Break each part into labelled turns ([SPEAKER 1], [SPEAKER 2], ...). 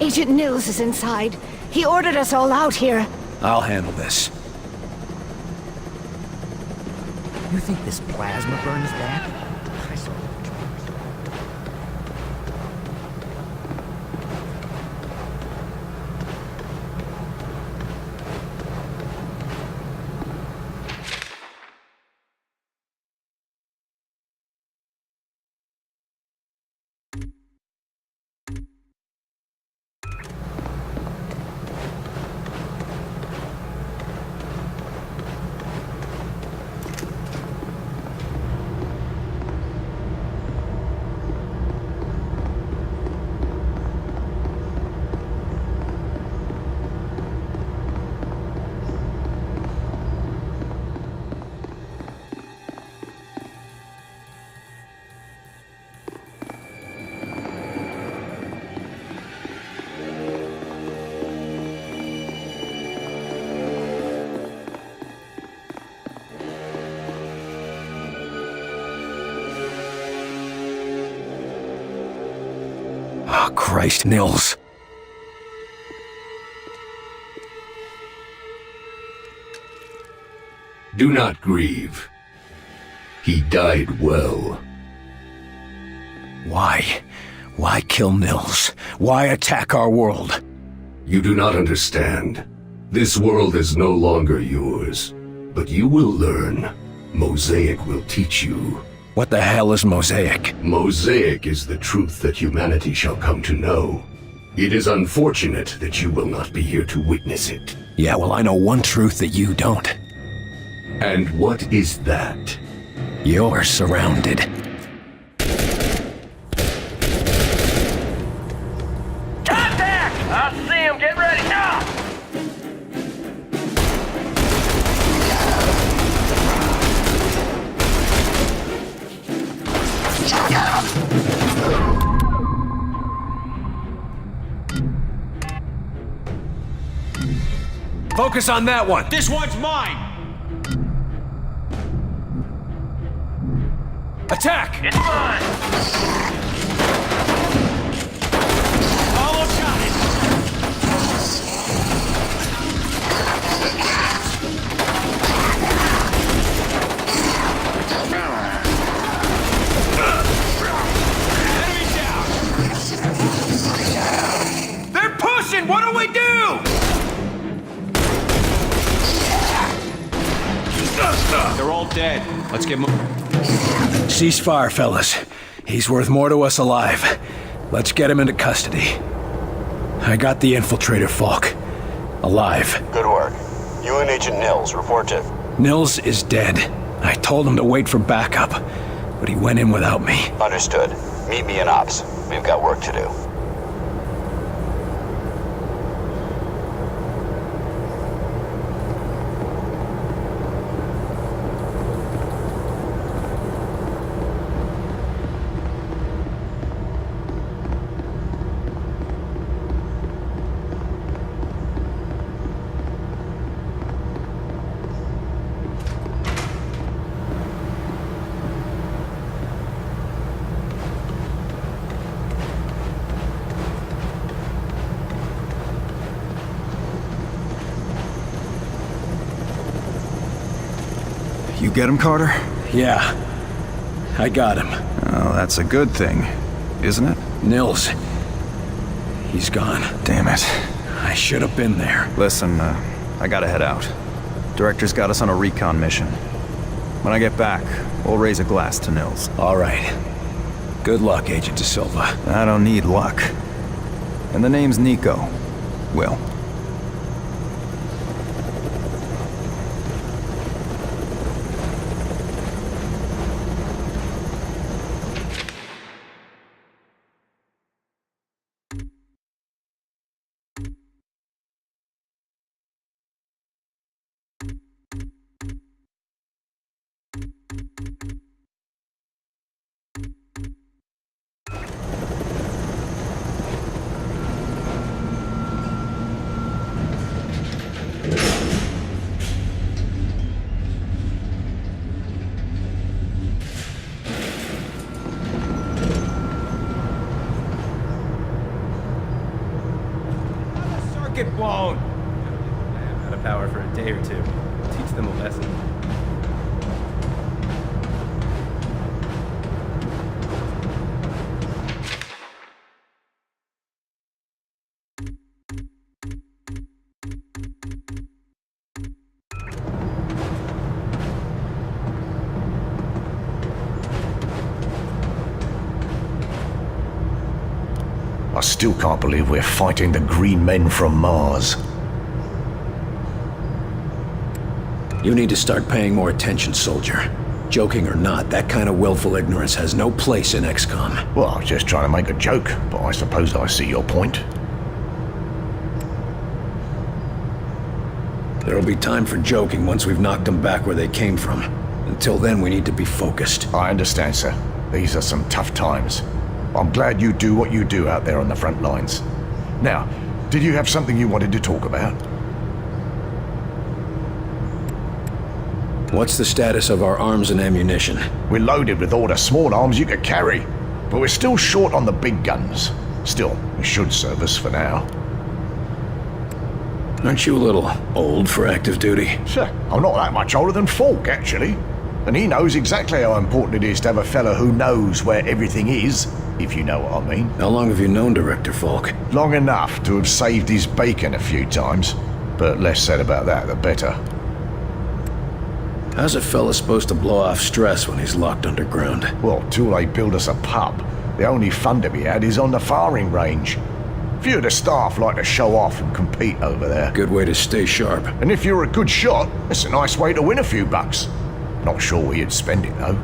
[SPEAKER 1] Agent Nils is inside. He ordered us all out here.
[SPEAKER 2] I'll handle this.
[SPEAKER 3] You think this plasma burns back?
[SPEAKER 2] Oh, Christ, Nils.
[SPEAKER 4] Do not grieve. He died well.
[SPEAKER 2] Why? Why kill Nils? Why attack our world?
[SPEAKER 4] You do not understand. This world is no longer yours. But you will learn. Mosaic will teach you.
[SPEAKER 2] What the hell is Mosaic?
[SPEAKER 4] Mosaic is the truth that humanity shall come to know. It is unfortunate that you will not be here to witness it.
[SPEAKER 2] Yeah, well, I know one truth that you don't.
[SPEAKER 4] And what is that?
[SPEAKER 2] You're surrounded.
[SPEAKER 5] Contact! I see him. Get ready now!
[SPEAKER 2] Focus on that one.
[SPEAKER 6] This one's mine!
[SPEAKER 2] Attack!
[SPEAKER 5] It's mine!
[SPEAKER 6] Follow shot it! Enemy down! They're pushing! What do we do? They're all dead. Let's get moving.
[SPEAKER 2] Ceasefire, fellas. He's worth more to us alive. Let's get him into custody. I got the infiltrator, Falk. Alive.
[SPEAKER 7] Good work. You and Agent Nils, report to...
[SPEAKER 2] Nils is dead. I told him to wait for backup, but he went in without me.
[SPEAKER 7] Understood. Meet me in Ops. We've got work to do.
[SPEAKER 8] You get him, Carter?
[SPEAKER 2] Yeah. I got him.
[SPEAKER 8] Oh, that's a good thing, isn't it?
[SPEAKER 2] Nils. He's gone.
[SPEAKER 8] Damn it.
[SPEAKER 2] I should have been there.
[SPEAKER 8] Listen, I gotta head out. Director's got us on a recon mission. When I get back, we'll raise a glass to Nils.
[SPEAKER 2] All right. Good luck, Agent De Silva.
[SPEAKER 8] I don't need luck. And the name's Nico. Will.
[SPEAKER 6] get blown! I'm out of power for a day or two. Teach them a lesson.
[SPEAKER 9] I still can't believe we're fighting the green men from Mars.
[SPEAKER 2] You need to start paying more attention, soldier. Joking or not, that kind of willful ignorance has no place in XCOM.
[SPEAKER 9] Well, I was just trying to make a joke, but I suppose I see your point.
[SPEAKER 2] There'll be time for joking once we've knocked them back where they came from. Until then, we need to be focused.
[SPEAKER 9] I understand, sir. These are some tough times. I'm glad you do what you do out there on the front lines. Now, did you have something you wanted to talk about?
[SPEAKER 2] What's the status of our arms and ammunition?
[SPEAKER 9] We're loaded with all the small arms you could carry, but we're still short on the big guns. Still, it should serve us for now.
[SPEAKER 2] Aren't you a little old for active duty?
[SPEAKER 9] Sure, I'm not that much older than Falk, actually. And he knows exactly how important it is to have a fella who knows where everything is, if you know what I mean.
[SPEAKER 2] How long have you known Director Falk?
[SPEAKER 9] Long enough to have saved his bacon a few times, but less said about that, the better.
[SPEAKER 2] How's a fella supposed to blow off stress when he's locked underground?
[SPEAKER 9] Well, till they build us a pub, the only fun to be had is on the firing range. Few of the staff like to show off and compete over there.
[SPEAKER 2] Good way to stay sharp.
[SPEAKER 9] And if you're a good shot, it's a nice way to win a few bucks. Not sure where you'd spend it, though.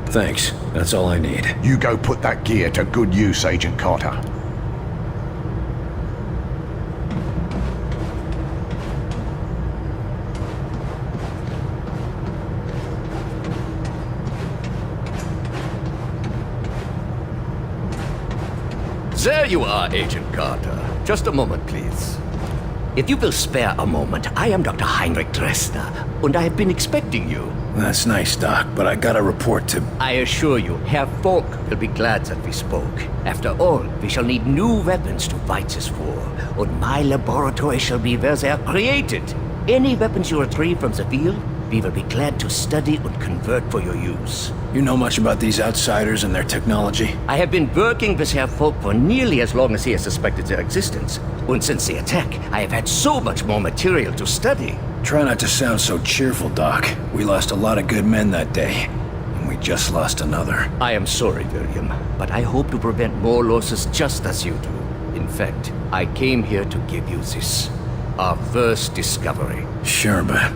[SPEAKER 2] Thanks. That's all I need.
[SPEAKER 9] You go put that gear to good use, Agent Carter.
[SPEAKER 10] There you are, Agent Carter. Just a moment, please. If you will spare a moment, I am Dr. Heinrich Dresner, and I have been expecting you.
[SPEAKER 2] That's nice, Doc, but I got a report to...
[SPEAKER 10] I assure you, Herr Falk will be glad that we spoke. After all, we shall need new weapons to fight this war, and my laboratory shall be where they are created. Any weapons you retrieve from the field, we will be glad to study and convert for your use.
[SPEAKER 2] You know much about these outsiders and their technology?
[SPEAKER 10] I have been working with Herr Falk for nearly as long as he has suspected their existence. And since the attack, I have had so much more material to study.
[SPEAKER 2] Try not to sound so cheerful, Doc. We lost a lot of good men that day, and we just lost another.
[SPEAKER 10] I am sorry, William, but I hope to prevent more losses just as you do. In fact, I came here to give you this. Our first discovery.
[SPEAKER 2] Sure, but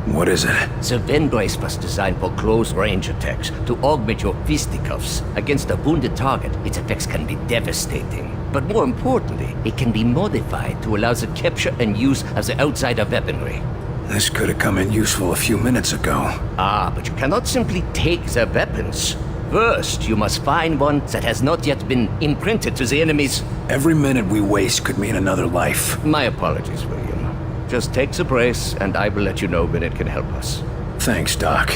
[SPEAKER 2] what is it?
[SPEAKER 10] The Ven brace was designed for close-range attacks to augment your fisticuffs. Against a wounded target, its effects can be devastating. But more importantly, it can be modified to allow the capture and use of the outsider weaponry.
[SPEAKER 2] This could have come in useful a few minutes ago.
[SPEAKER 10] Ah, but you cannot simply take their weapons. First, you must find one that has not yet been imprinted to the enemies.
[SPEAKER 2] Every minute we waste could mean another life.
[SPEAKER 10] My apologies, William. Just take the brace, and I will let you know when it can help us.
[SPEAKER 2] Thanks, Doc.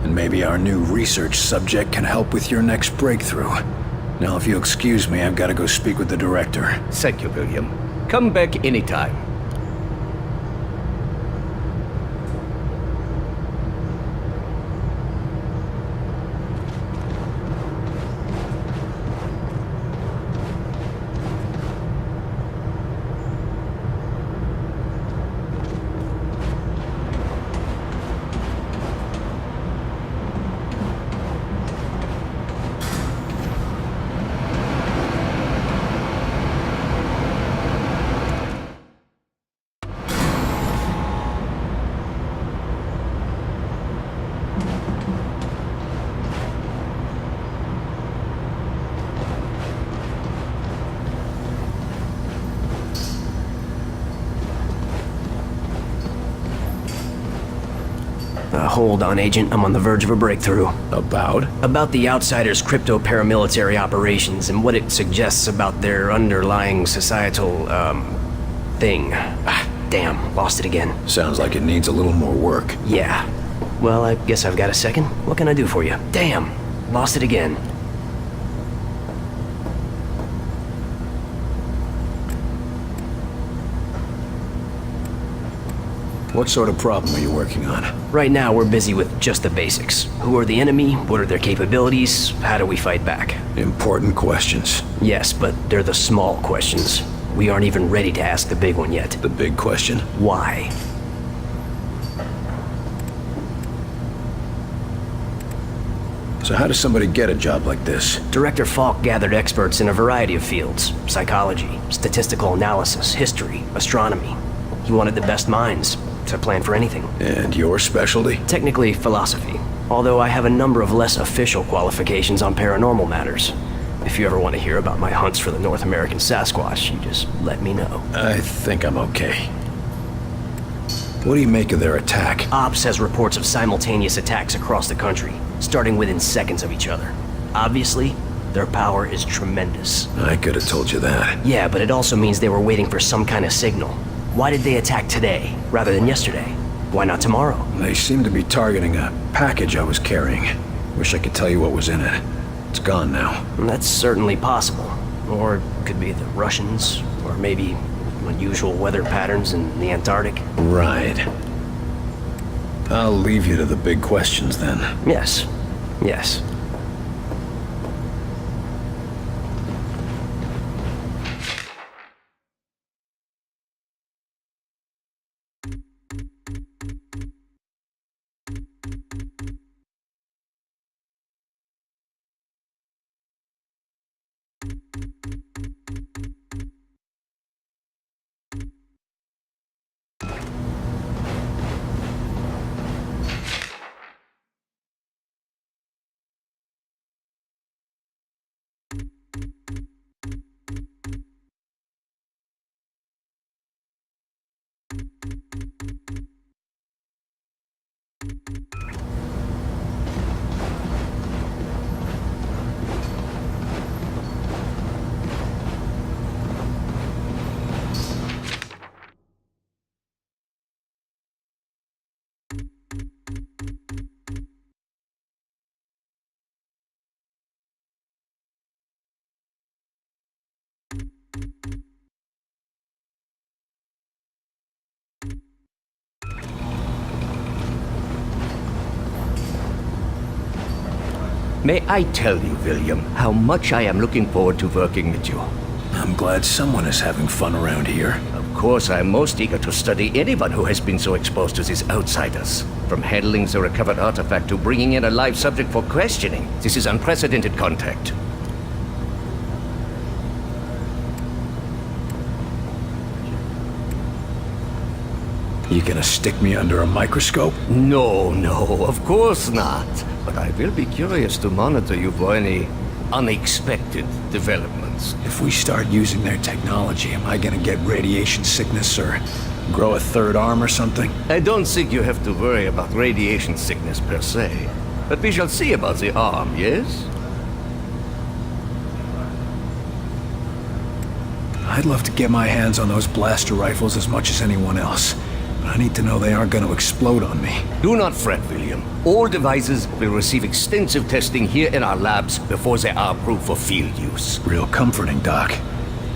[SPEAKER 2] And maybe our new research subject can help with your next breakthrough. Now, if you'll excuse me, I've got to go speak with the director.
[SPEAKER 10] Thank you, William. Come back anytime.
[SPEAKER 3] Hold on, Agent. I'm on the verge of a breakthrough.
[SPEAKER 2] About?
[SPEAKER 3] About the Outsiders' crypto-paramilitary operations and what it suggests about their underlying societal, thing. Ah, damn, lost it again.
[SPEAKER 2] Sounds like it needs a little more work.
[SPEAKER 3] Yeah. Well, I guess I've got a second. What can I do for you? Damn, lost it again.
[SPEAKER 2] What sort of problem are you working on?
[SPEAKER 3] Right now, we're busy with just the basics. Who are the enemy? What are their capabilities? How do we fight back?
[SPEAKER 2] Important questions.
[SPEAKER 3] Yes, but they're the small questions. We aren't even ready to ask the big one yet.
[SPEAKER 2] The big question?
[SPEAKER 3] Why?
[SPEAKER 2] So how does somebody get a job like this?
[SPEAKER 3] Director Falk gathered experts in a variety of fields. Psychology, statistical analysis, history, astronomy. He wanted the best minds to plan for anything.
[SPEAKER 2] And your specialty?
[SPEAKER 3] Technically, philosophy. Although I have a number of less official qualifications on paranormal matters. If you ever want to hear about my hunts for the North American Sasquatch, you just let me know.
[SPEAKER 2] I think I'm okay. What do you make of their attack?
[SPEAKER 3] Ops has reports of simultaneous attacks across the country, starting within seconds of each other. Obviously, their power is tremendous.
[SPEAKER 2] I could have told you that.
[SPEAKER 3] Yeah, but it also means they were waiting for some kind of signal. Why did they attack today, rather than yesterday? Why not tomorrow?
[SPEAKER 2] They seem to be targeting a package I was carrying. Wish I could tell you what was in it. It's gone now.
[SPEAKER 3] That's certainly possible. Or it could be the Russians, or maybe unusual weather patterns in the Antarctic.
[SPEAKER 2] Right. I'll leave you to the big questions then.
[SPEAKER 3] Yes. Yes.
[SPEAKER 10] May I tell you, William, how much I am looking forward to working with you.
[SPEAKER 2] I'm glad someone is having fun around here.
[SPEAKER 10] Of course, I am most eager to study anyone who has been so exposed to these outsiders. From handling the recovered artifact to bringing in a live subject for questioning. This is unprecedented contact.
[SPEAKER 2] You gonna stick me under a microscope?
[SPEAKER 10] No, of course not. But I will be curious to monitor you for any unexpected developments.
[SPEAKER 2] If we start using their technology, am I gonna get radiation sickness or grow a third arm or something?
[SPEAKER 10] I don't think you have to worry about radiation sickness per se. But we shall see about the arm, yes?
[SPEAKER 2] I'd love to get my hands on those blaster rifles as much as anyone else. But I need to know they aren't gonna explode on me.
[SPEAKER 10] Do not fret, William. All devices will receive extensive testing here in our labs before they are approved for field use.
[SPEAKER 2] Real comforting, Doc.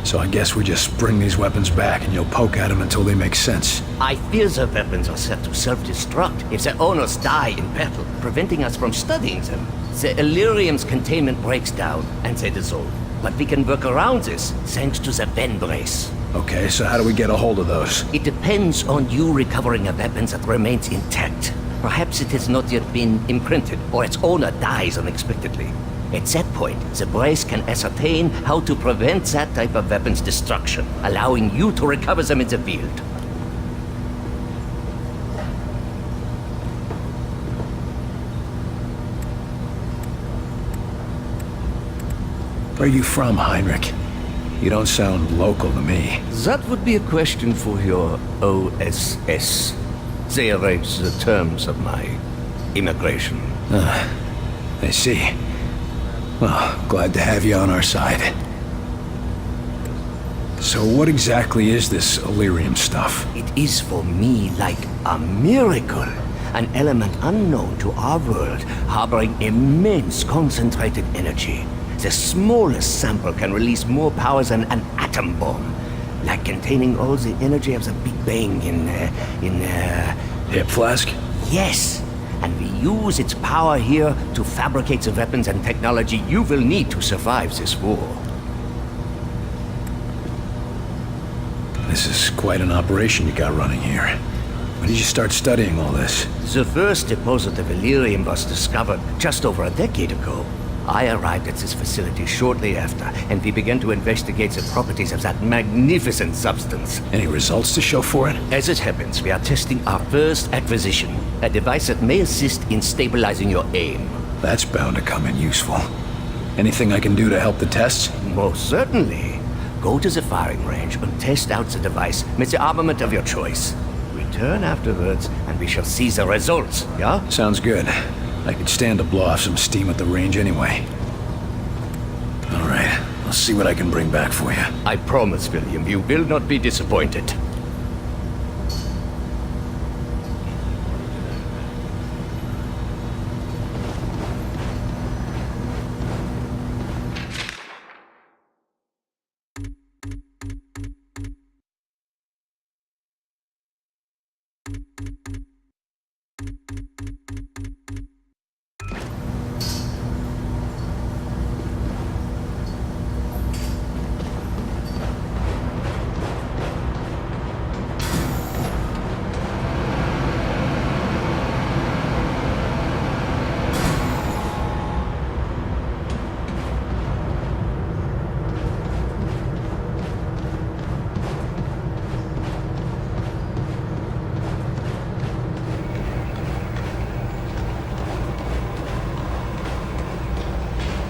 [SPEAKER 2] So I guess we just bring these weapons back and you'll poke at them until they make sense.
[SPEAKER 10] I fear the weapons are set to self-destruct if their owners die in battle, preventing us from studying them. The Illyrium's containment breaks down and they dissolve. But we can work around this thanks to the Ben brace.
[SPEAKER 2] Okay, so how do we get a hold of those?
[SPEAKER 10] It depends on you recovering a weapon that remains intact. Perhaps it has not yet been imprinted, or its owner dies unexpectedly. At that point, the brace can ascertain how to prevent that type of weapon's destruction, allowing you to recover them in the field.
[SPEAKER 2] Where are you from, Heinrich? You don't sound local to me.
[SPEAKER 10] That would be a question for your OSS. They arrange the terms of my immigration.
[SPEAKER 2] I see. Well, glad to have you on our side. So what exactly is this Illyrium stuff?
[SPEAKER 10] It is for me like a miracle. An element unknown to our world, harboring immense concentrated energy. The smallest sample can release more power than an atom bomb. like containing all the energy of the Big Bang
[SPEAKER 2] Hip flask?
[SPEAKER 10] Yes, and we use its power here to fabricate the weapons and technology you will need to survive this war.
[SPEAKER 2] This is quite an operation you got running here. When did you start studying all this?
[SPEAKER 10] The first deposit of Illyrium was discovered just over a decade ago. I arrived at this facility shortly after, and we began to investigate the properties of that magnificent substance.
[SPEAKER 2] Any results to show for it?
[SPEAKER 10] As it happens, we are testing our first acquisition, a device that may assist in stabilizing your aim.
[SPEAKER 2] That's bound to come in useful. Anything I can do to help the tests?
[SPEAKER 10] Most certainly. Go to the firing range and test out the device with the armament of your choice. Return afterwards, and we shall see the results, yeah?
[SPEAKER 2] Sounds good. I could stand to blow off some steam at the range anyway. All right, I'll see what I can bring back for you.
[SPEAKER 10] I promise, William, you will not be disappointed.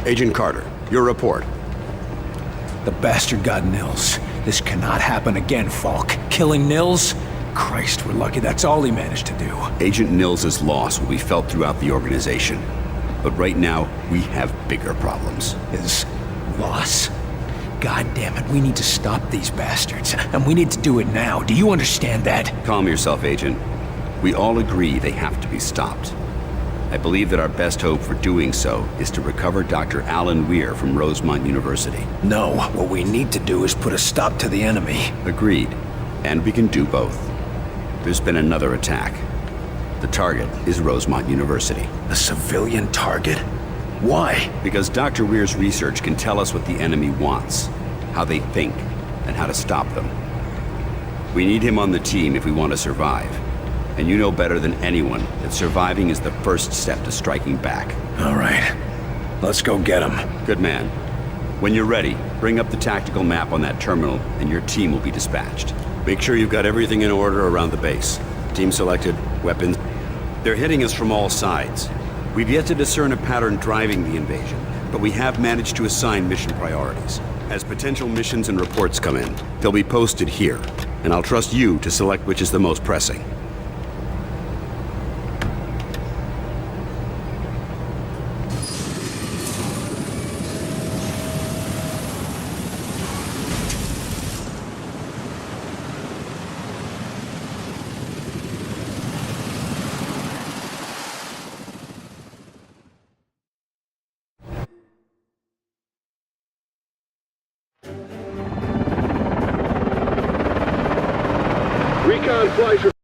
[SPEAKER 11] Agent Carter, your report.
[SPEAKER 2] The bastard got Nils. This cannot happen again, Falk. Killing Nils? Christ, we're lucky that's all he managed to do.
[SPEAKER 11] Agent Nils' loss will be felt throughout the organization. But right now, we have bigger problems.
[SPEAKER 2] His loss? God damn it, we need to stop these bastards. And we need to do it now. Do you understand that?
[SPEAKER 11] Calm yourself, Agent. We all agree they have to be stopped. I believe that our best hope for doing so is to recover Dr. Alan Weir from Rosemont University.
[SPEAKER 2] No, what we need to do is put a stop to the enemy.
[SPEAKER 11] Agreed. And we can do both. There's been another attack. The target is Rosemont University.
[SPEAKER 2] A civilian target? Why?
[SPEAKER 11] Because Dr. Weir's research can tell us what the enemy wants, how they think, and how to stop them. We need him on the team if we want to survive. And you know better than anyone that surviving is the first step to striking back.
[SPEAKER 2] All right. Let's go get him.
[SPEAKER 11] Good man. When you're ready, bring up the tactical map on that terminal, and your team will be dispatched. Make sure you've got everything in order around the base. Team selected, weapons. They're hitting us from all sides. We've yet to discern a pattern driving the invasion, but we have managed to assign mission priorities. As potential missions and reports come in, they'll be posted here, and I'll trust you to select which is the most pressing.
[SPEAKER 12] Recon flights